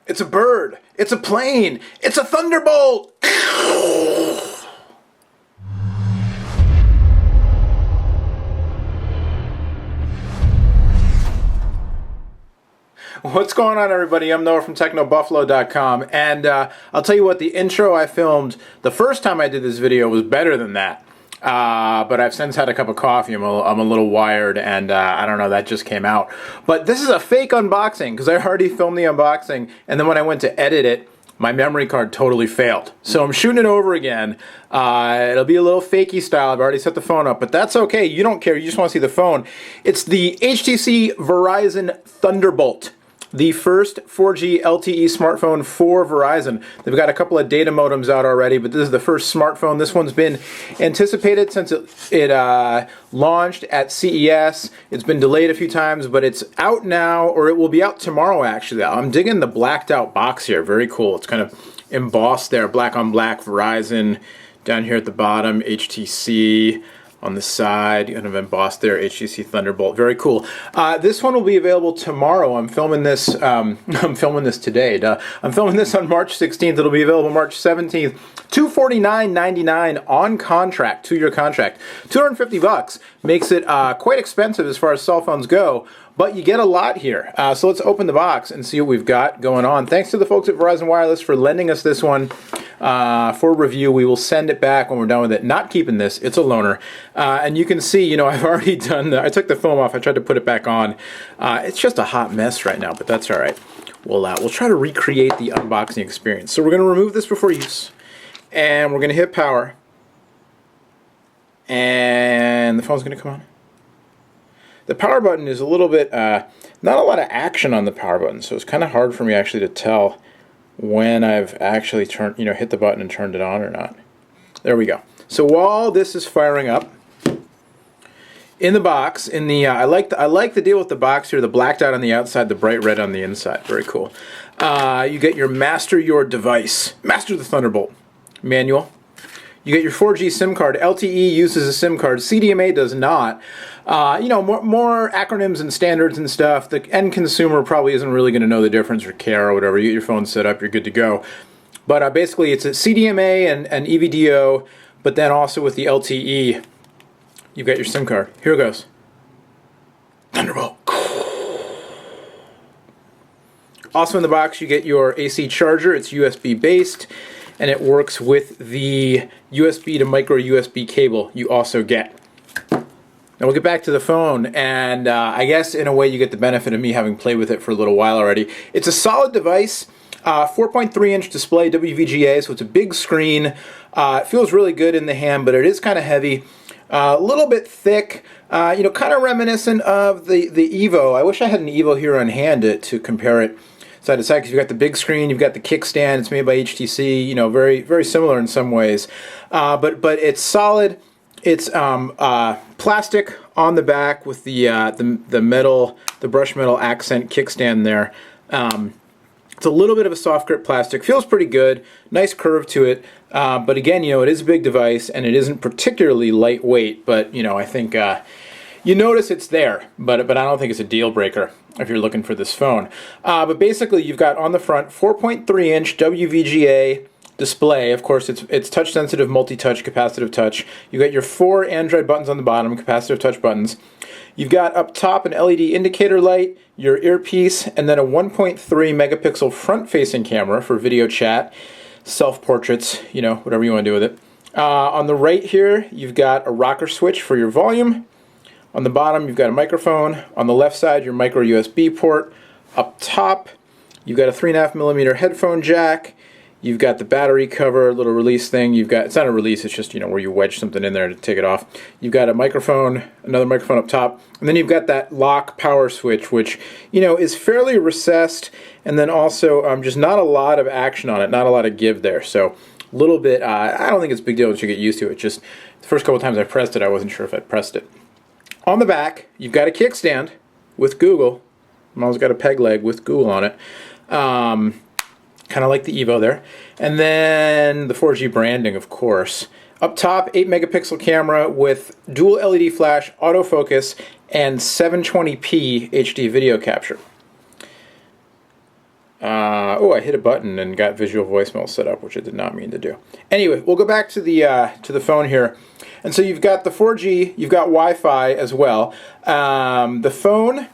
It's a bird. It's a plane. It's a Thunderbolt. What's going on, everybody? I'm Noah from TechnoBuffalo.com, and I'll tell you what, the intro I filmed the first time I did this video was better than that. But I've since had a cup of coffee. I'm a little wired, and I don't know, that just came out. But this is a fake unboxing, because I already filmed the unboxing, and then when I went to edit it, my memory card totally failed. So I'm shooting it over again. It'll be a little fakey style. I've already set the phone up, but that's okay. You don't care. You just want to see the phone. It's the HTC Verizon Thunderbolt, the first 4G LTE smartphone for Verizon. They've got a couple of data modems out already, but this is the first smartphone. This one's been anticipated since it launched at CES. It's been delayed a few times, but it's out now, or it will be out tomorrow, actually. I'm digging the blacked out box here. Very cool. It's kind of embossed there, black on black, Verizon. Down here at the bottom, HTC. On the side, kind of embossed there, HTC Thunderbolt. Very cool. This one will be available tomorrow. I'm filming this. I'm filming this today. I'm filming this on March 16th. It'll be available March 17th. $249.99 on contract, 2-year contract. $250 makes it quite expensive as far as cell phones go. But you get a lot here. So let's open the box and see what we've got going on. Thanks to the folks at Verizon Wireless for lending us this one for review. We will send it back when we're done with it. Not keeping this. It's a loaner. And you can see, you know, I've already done I took the film off. I tried to put it back on. It's just a hot mess right now, but that's all right. We'll try to recreate the unboxing experience. So we're going to remove this before use. And we're going to hit power. And the phone's going to come on. The power button is a little bit, not a lot of action on the power button, so it's kind of hard for me actually to tell when I've actually hit the button and turned it on or not. There we go. So while this is firing up, in the box, I like the deal with the box here, the blacked out on the outside, the bright red on the inside. Very cool. You get your Master Your Device, Master the Thunderbolt manual. You get your 4G SIM card. LTE uses a SIM card. CDMA does not. You know, more acronyms and standards and stuff. The end consumer probably isn't really going to know the difference or care or whatever. You get your phone set up, you're good to go. But basically, it's a CDMA and EVDO, but then also with the LTE, you've got your SIM card. Here it goes. Thunderbolt. Also in the box, you get your AC charger. It's USB based. And it works with the USB to micro USB cable you also get. Now we'll get back to the phone, and I guess in a way you get the benefit of me having played with it for a little while already. It's a solid device, 4.3-inch display, WVGA, so it's a big screen. It feels really good in the hand, but it is kind of heavy. A little bit thick, you know, kind of reminiscent of the Evo. I wish I had an Evo here on hand to compare it side to side, because you've got the big screen, you've got the kickstand. It's made by HTC, you know, very, very similar in some ways. But it's solid. It's plastic on the back with the metal, the brushed metal accent kickstand there. It's a little bit of a soft grip plastic. Feels pretty good. Nice curve to it. But again, you know, it is a big device and it isn't particularly lightweight. But you know, I think you notice it's there. But I don't think it's a deal breaker if you're looking for this phone. But basically, you've got on the front 4.3-inch WVGA display. Of course, it's touch-sensitive, multi-touch, capacitive touch. You've got your 4 Android buttons on the bottom, capacitive touch buttons. You've got up top an LED indicator light, your earpiece, and then a 1.3 megapixel front-facing camera for video chat, self-portraits, you know, whatever you want to do with it. On the right here, you've got a rocker switch for your volume. On the bottom, you've got a microphone. On the left side, your micro USB port. Up top, you've got a 3.5mm headphone jack. You've got the battery cover, little release thing. It's not a release, it's just, you know, where you wedge something in there to take it off. You've got a microphone, another microphone up top, and then you've got that lock power switch, which, you know, is fairly recessed, and then also just not a lot of action on it, not a lot of give there. So a little bit, I don't think it's a big deal once you get used to it. Just the first couple of times I pressed it, I wasn't sure if I'd pressed it. On the back, you've got a kickstand with Google. I've always got a peg leg with Google on it. Kind of like the Evo there. And then the 4G branding, of course. Up top, 8 megapixel camera with dual LED flash, autofocus, and 720p HD video capture. Oh, I hit a button and got visual voicemail set up, which I did not mean to do. Anyway, we'll go back to the phone here. And so you've got the 4G, you've got Wi-Fi as well. The phone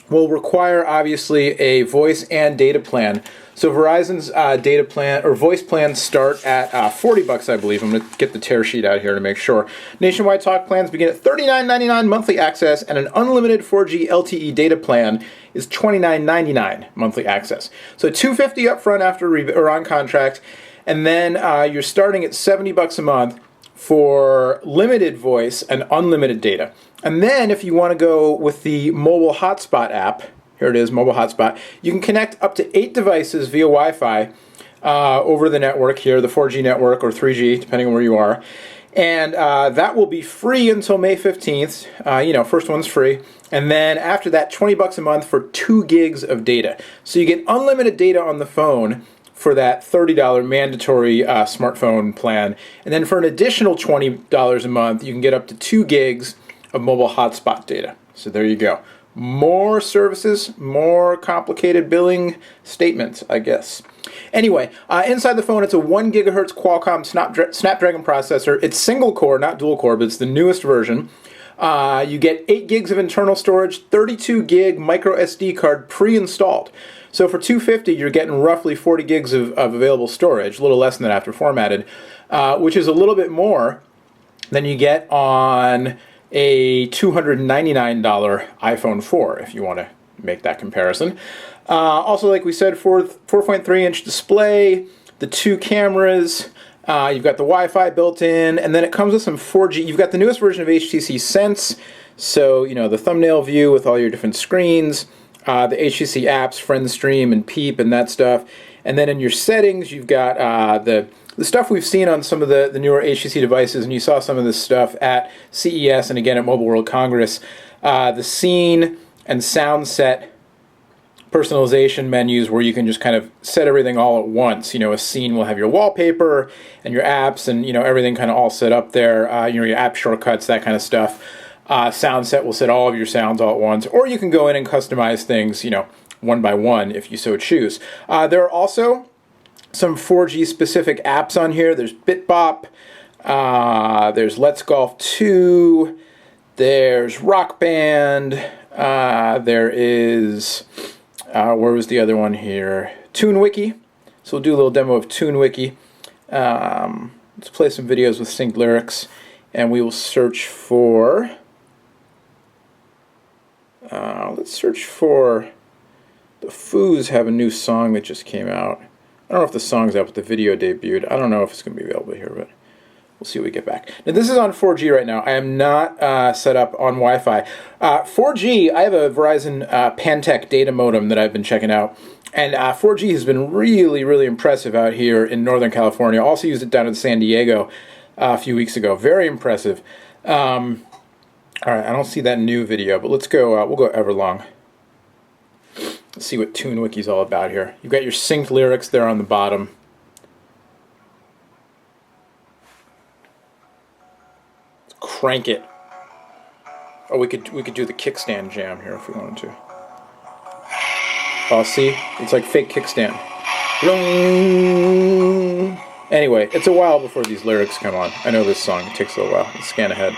will require, obviously, a voice and data plan. So Verizon's data plan or voice plans start at $40, I believe. I'm going to get the tear sheet out here to make sure. Nationwide talk plans begin at $39.99 monthly access, and an unlimited 4G LTE data plan is $29.99 monthly access. So $250 up front after or on contract, and then you're starting at $70 a month for limited voice and unlimited data. And then if you want to go with the mobile HotSpot app, here it is, mobile hotspot. You can connect up to 8 devices via Wi-Fi over the network here, the 4G network or 3G, depending on where you are. And that will be free until May 15th. First one's free. And then after that, $20 a month for 2 gigs of data. So you get unlimited data on the phone for that $30 mandatory smartphone plan. And then for an additional $20 a month, you can get up to 2 gigs of mobile hotspot data. So there you go. More services, more complicated billing statements, I guess. Anyway, inside the phone, it's a 1 gigahertz Qualcomm Snapdragon processor. It's single core, not dual core, but it's the newest version. You get 8 gigs of internal storage, 32 gig microSD card pre-installed. So for $250, you're getting roughly 40 gigs of available storage, a little less than that after formatted, which is a little bit more than you get on a $299 iPhone 4, if you want to make that comparison. Also, like we said, 4.3-inch display, the 2 cameras, you've got the Wi-Fi built in, and then it comes with some 4G. You've got the newest version of HTC Sense, so, the thumbnail view with all your different screens, the HTC apps, FriendStream and Peep and that stuff. And then in your settings, you've got the stuff we've seen on some of the newer HTC devices, and you saw some of this stuff at CES and again at Mobile World Congress. The scene and sound set personalization menus where you can just kind of set everything all at once. A scene will have your wallpaper and your apps and, everything kind of all set up there. Your app shortcuts, that kind of stuff. Sound set will set all of your sounds all at once, or you can go in and customize things, one by one if you so choose. There are also some 4G specific apps on here. There's BitBop, there's Let's Golf 2, there's Rock Band, there is, where was the other one here? TuneWiki. So we'll do a little demo of TuneWiki. Let's play some videos with synced lyrics, and we will search for, let's search for, the Foos have a new song that just came out. I don't know if the song's out, but the video debuted. I don't know if it's going to be available here, but we'll see what we get back. Now, this is on 4G right now. I am not set up on Wi-Fi. 4G, I have a Verizon Pantech data modem that I've been checking out, and 4G has been really, really impressive out here in Northern California. I also used it down in San Diego a few weeks ago. Very impressive. All right, I don't see that new video, but let's go, we'll go Everlong. Let's see what TuneWiki's all about here. You've got your synced lyrics there on the bottom. Let's crank it. Oh, we could do the kickstand jam here if we wanted to. Oh, see? It's like fake kickstand. Anyway, it's a while before these lyrics come on. I know this song. It takes a little while. Let's scan ahead.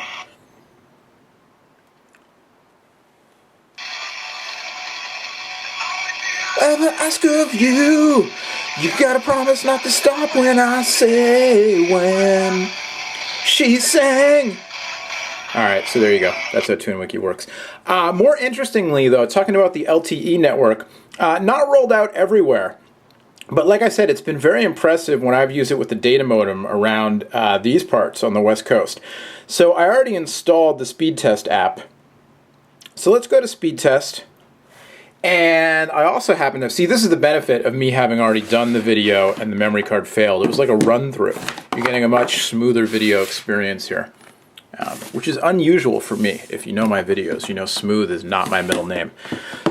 I will ask of you, you gotta promise not to stop when I say when she sang. Alright, so there you go. That's how TuneWiki works. More interestingly, though, talking about the LTE network, not rolled out everywhere. But like I said, it's been very impressive when I've used it with the data modem around these parts on the West Coast. So I already installed the SpeedTest app. So let's go to SpeedTest. And I also happen to see, this is the benefit of me having already done the video and the memory card failed. It was like a run-through. You're getting a much smoother video experience here, which is unusual for me. If you know my videos, you know smooth is not my middle name.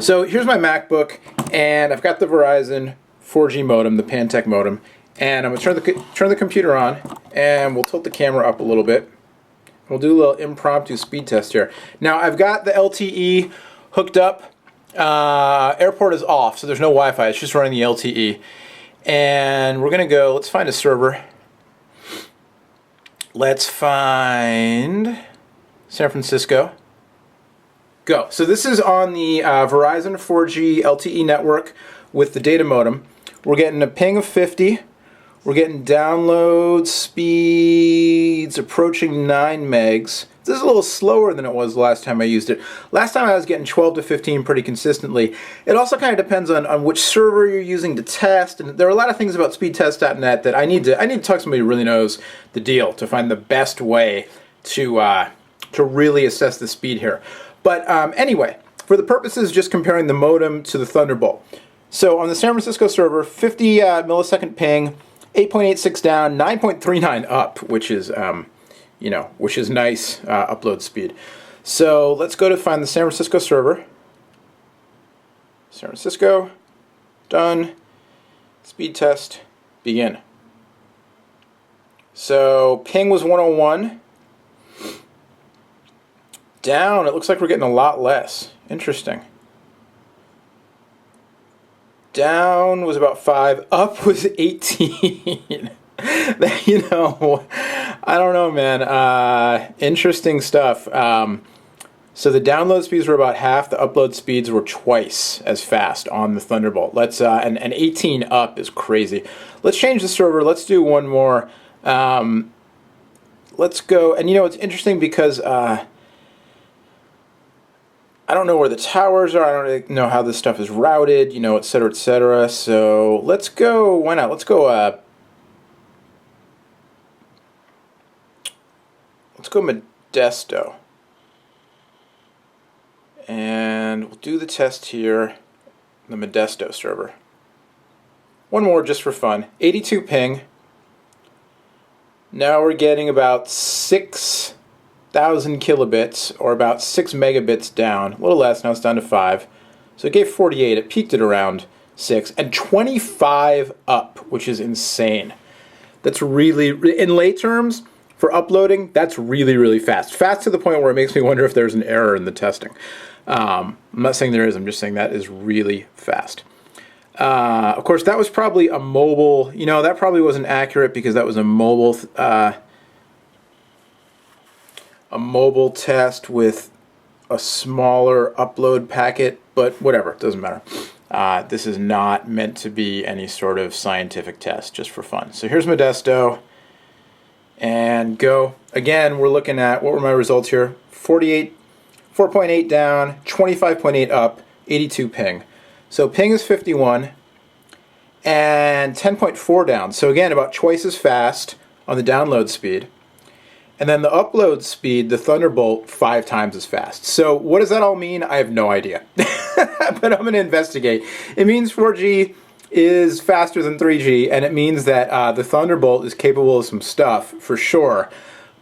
So here's my MacBook, and I've got the Verizon 4G modem, the Pantech modem, and I'm going to turn the computer on, and we'll tilt the camera up a little bit. We'll do a little impromptu speed test here. Now I've got the LTE hooked up Airport is off, so there's no Wi-Fi. It's just running the LTE. And we're going to go, let's find a server. Let's find San Francisco. Go. So this is on the Verizon 4G LTE network with the data modem. We're getting a ping of 50. We're getting download speeds approaching 9 megs. This is a little slower than it was the last time I used it. Last time I was getting 12 to 15 pretty consistently. It also kind of depends on which server you're using to test, and there are a lot of things about SpeedTest.net that I need to talk to somebody who really knows the deal to find the best way to really assess the speed here. But anyway, for the purposes just comparing the modem to the Thunderbolt. So on the San Francisco server, 50 millisecond ping, 8.86 down, 9.39 up, which is which is nice upload speed. So let's go to find the San Francisco server. San Francisco, done. Speed test, begin. So ping was 101. Down, it looks like we're getting a lot less. Interesting. Down was about 5, up was 18. I don't know, man. Interesting stuff. So the download speeds were about half. The upload speeds were twice as fast on the Thunderbolt. Let's and 18 up is crazy. Let's change the server. Let's do one more. Let's go. And it's interesting because I don't know where the towers are. I don't really know how this stuff is routed. Et cetera, et cetera. So let's go. Why not? Let's go. Let's go Modesto. And we'll do the test here, the Modesto server. One more just for fun. 82 ping. Now we're getting about 6,000 kilobits, or about 6 megabits down. A little less, now it's down to 5. So it gave 48. It peaked at around 6. And 25 up, which is insane. That's really, in lay terms, for uploading, that's really, really fast. Fast to the point where it makes me wonder if there's an error in the testing. I'm not saying there is, I'm just saying that is really fast. Of course, that was probably a mobile, that probably wasn't accurate because that was a mobile test with a smaller upload packet, but whatever, it doesn't matter. This is not meant to be any sort of scientific test, just for fun. So here's Modesto. And go. Again, we're looking at, what were my results here? 4.8 down, 25.8 up, 82 ping. So ping is 51, and 10.4 down. So again, about twice as fast on the download speed. And then the upload speed, the Thunderbolt, 5 times as fast. So what does that all mean? I have no idea. But I'm going to investigate. It means 4G is faster than 3G, and it means that the Thunderbolt is capable of some stuff, for sure.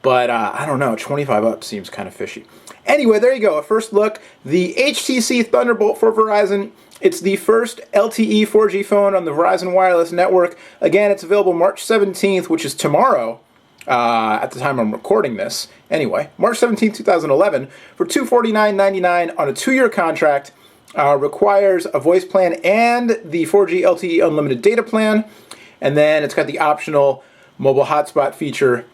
But I don't know, 25 up seems kind of fishy. Anyway, there you go, a first look. The HTC Thunderbolt for Verizon. It's the first LTE 4G phone on the Verizon wireless network. Again, it's available March 17th, which is tomorrow, at the time I'm recording this. Anyway, March 17th, 2011, for $249.99 on a 2-year contract. Requires a voice plan and the 4G LTE unlimited data plan, and then it's got the optional mobile hotspot feature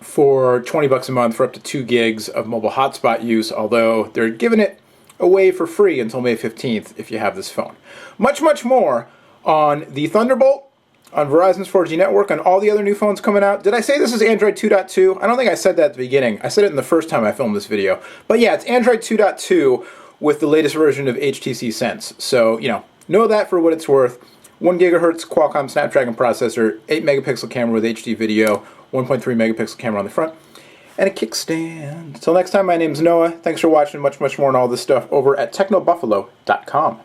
for $20 a month for up to 2 gigs of mobile hotspot use, although they're giving it away for free until May 15th if you have this phone. Much, much more on the Thunderbolt, on Verizon's 4G network, on all the other new phones coming out. Did I say this is Android 2.2? I don't think I said that at the beginning. I said it in the first time I filmed this video. But yeah, it's Android 2.2 with the latest version of HTC Sense. So, know that for what it's worth. 1 gigahertz Qualcomm Snapdragon processor, 8 megapixel camera with HD video, 1.3 megapixel camera on the front, and a kickstand. Until next time, my name's Noah. Thanks for watching. Much, much more on all this stuff over at technobuffalo.com.